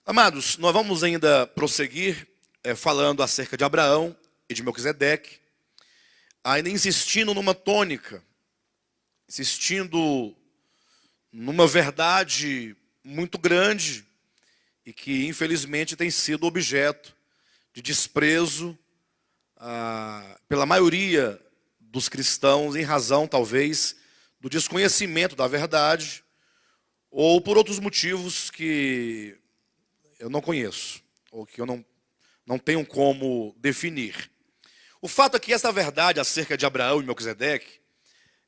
Amados, nós vamos ainda prosseguir falando acerca de Abraão e de Melquisedeque, ainda insistindo numa tônica, insistindo numa verdade muito grande e que infelizmente tem sido objeto de desprezo pela maioria dos cristãos, em razão talvez do desconhecimento da verdade ou por outros motivos que eu não conheço, ou que eu não tenho como definir. O fato é que essa verdade acerca de Abraão e Melquisedeque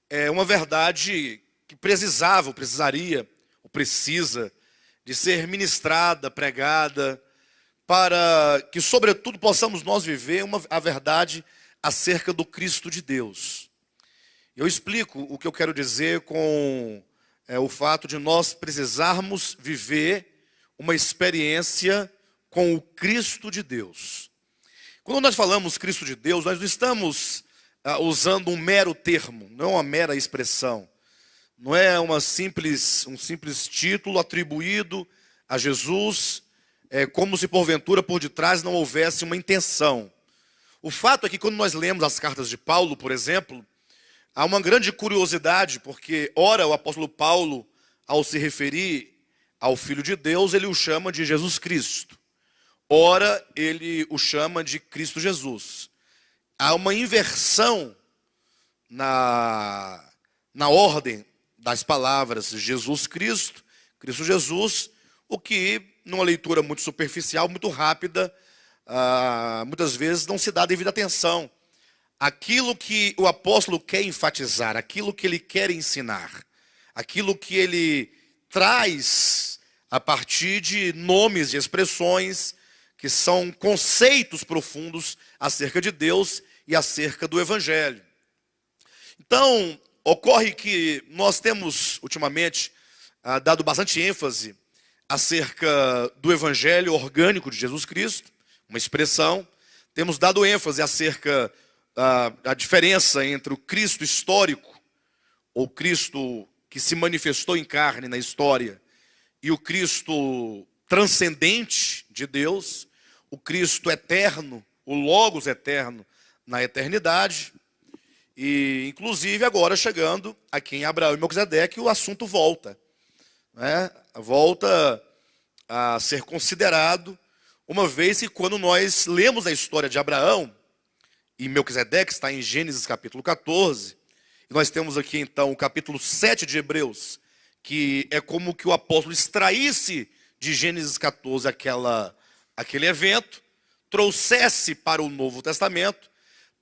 é uma verdade que precisaria, ou precisa, de ser ministrada, pregada, para que, sobretudo, possamos nós viver a verdade acerca do Cristo de Deus. Eu explico o que eu quero dizer com o fato de nós precisarmos viver uma experiência com o Cristo de Deus. Quando nós falamos Cristo de Deus, nós não estamos usando um mero termo, não é uma mera expressão, não é um simples título atribuído a Jesus, como se porventura por detrás não houvesse uma intenção. O fato é que quando nós lemos as cartas de Paulo, por exemplo, há uma grande curiosidade, porque ora o apóstolo Paulo, ao se referir ao Filho de Deus, ele o chama de Jesus Cristo. Ora, ele o chama de Cristo Jesus. Há uma inversão na ordem das palavras Jesus Cristo, Cristo Jesus, o que, numa leitura muito superficial, muito rápida, muitas vezes não se dá devida atenção. Aquilo que o apóstolo quer enfatizar, aquilo que ele quer ensinar, aquilo que ele traz a partir de nomes e expressões que são conceitos profundos acerca de Deus e acerca do Evangelho. Então, ocorre que nós temos, ultimamente, dado bastante ênfase acerca do Evangelho orgânico de Jesus Cristo, uma expressão. Temos dado ênfase acerca da diferença entre o Cristo histórico, ou Cristo que se manifestou em carne na história, e o Cristo transcendente de Deus, o Cristo eterno, o Logos eterno na eternidade. E, inclusive, agora chegando aqui em Abraão e Melquisedeque, o assunto volta. Volta a ser considerado, uma vez que quando nós lemos a história de Abraão e Melquisedeque, está em Gênesis capítulo 14, e nós temos aqui então o capítulo 7 de Hebreus, que é como que o apóstolo extraísse de Gênesis 14 aquele evento, trouxesse para o Novo Testamento,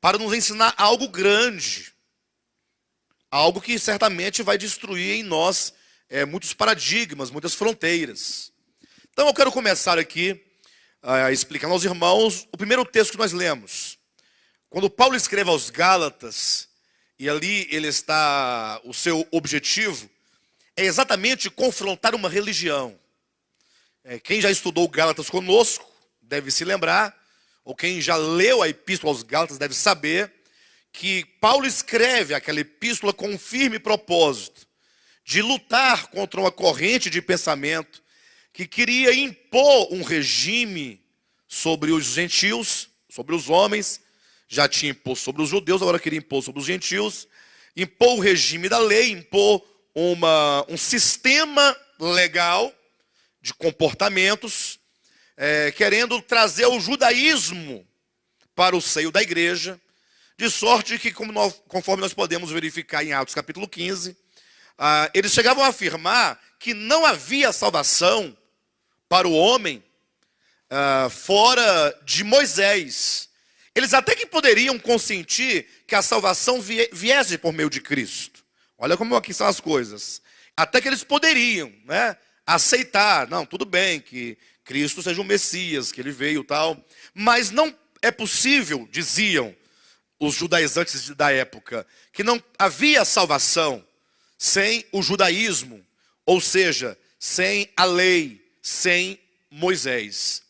para nos ensinar algo grande, algo que certamente vai destruir em nós muitos paradigmas, muitas fronteiras. Então eu quero começar aqui explicando aos irmãos o primeiro texto que nós lemos. Quando Paulo escreve aos Gálatas, e ali o seu objetivo é exatamente confrontar uma religião. Quem já estudou Gálatas conosco deve se lembrar, ou quem já leu a epístola aos Gálatas deve saber, que Paulo escreve aquela epístola com um firme propósito de lutar contra uma corrente de pensamento que queria impor um regime sobre os gentios, sobre os homens. Já tinha imposto sobre os judeus, agora queria impor sobre os gentios, impor o regime da lei, impor um sistema legal de comportamentos, querendo trazer o judaísmo para o seio da igreja, de sorte que, conforme nós podemos verificar em Atos capítulo 15, eles chegavam a afirmar que não havia salvação para o homem fora de Moisés. Eles até que poderiam consentir que a salvação viesse por meio de Cristo. Olha como aqui são as coisas. Até que eles poderiam, aceitar, não, tudo bem, que Cristo seja o Messias, que ele veio e tal. Mas não é possível, diziam os judaizantes da época, que não havia salvação sem o judaísmo, ou seja, sem a lei, sem Moisés.